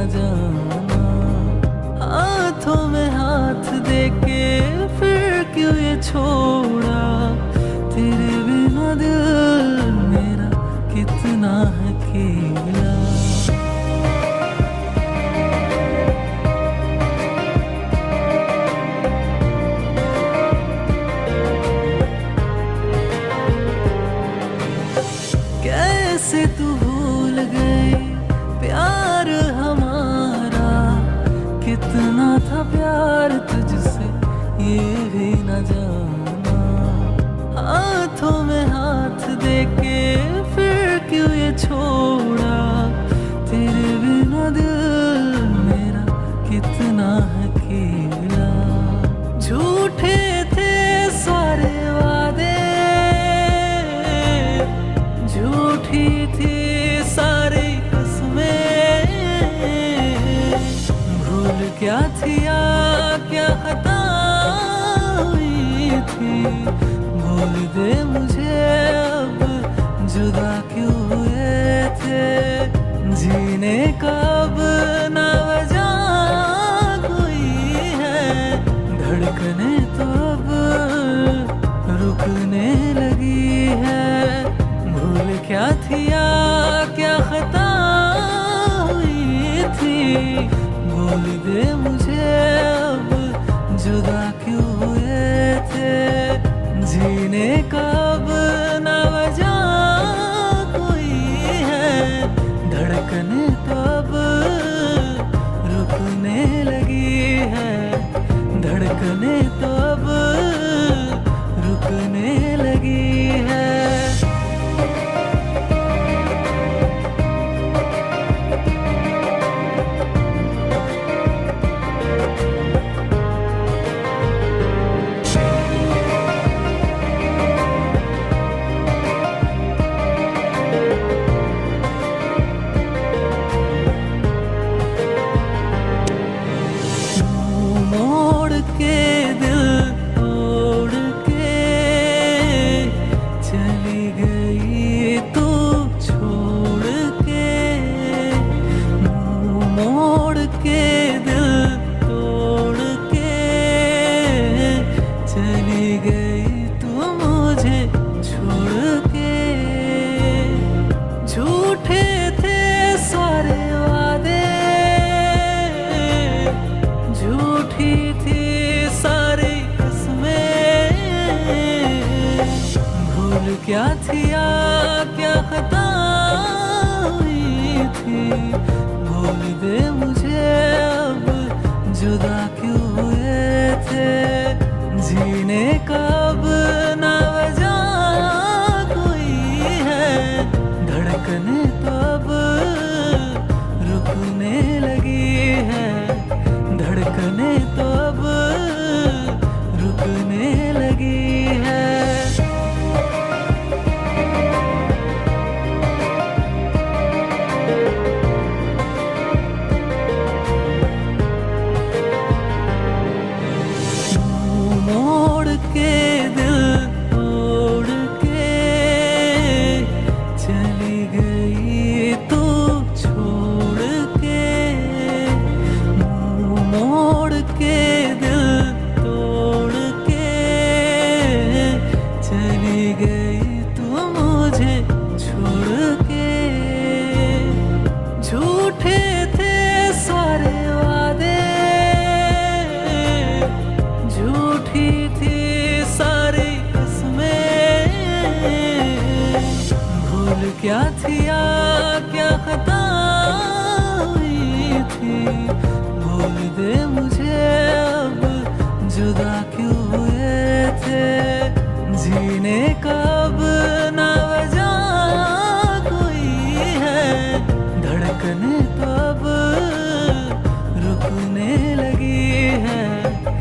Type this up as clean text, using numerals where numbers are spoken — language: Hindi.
जाना। हाथों में हाथ देके फिर क्यों ये छोड़ा, तेरे बिना दिल मेरा कितना है अकेला। कैसे तू भूल गई प्यार हमारा, कितना था प्यार तुझसे ये भी न जाना। हाथों में हाथ देके फिर क्यों ये छोड़ा, तेरे बिना दिल मेरा कितना है अकेला। झूठे थे सारे वादे, झूठी थी सारी कसमें, भूल क्या थी या क्या खता हुई थी। भूल दे मुझे अब जुदा क्यों हुए थे, जीने का अब ना वजह कोई है। धड़कने तो अब रुकने लगी है, भूल क्या थी या क्या खता हुई थी। भूल दे मुझे अब जुदा क्यों हुए थे, जीने का अब ना वजह कोई है। धड़कने तो अब रुकने लगी है, धड़कने तो अब रुकने लगी है। मोड़ के दिल तोड़ के चली गई तू छोड़ के। मोड़ के दिल तोड़ के चली गई तू मुझे छोड़ के। झूठे थे सारे वादे, झूठी थी सारी कसमें, भूल क्या थी या क्या खता हुई थी। भूल दे मुझे अब जुदा क्यों हुए थे, जीने का अब ना वजह कोई है। धड़कने तो अब रुकने लगी है, धड़कने तो अब रुकने लगी है। मोड़ के दिल तोड़ के चली गई तू छोड़ के। मोड़ के दिल तोड़ के चली गई तू मुझे छोड़ के। झूठे थे सारे वादे, झूठी थी सारी कसमें, भूल क्या थी या क्या खता हुई थी। भूल दे मुझे अब जुदा क्यों हुए थे, जीने का अब ना वजह कोई है। धड़कने तो अब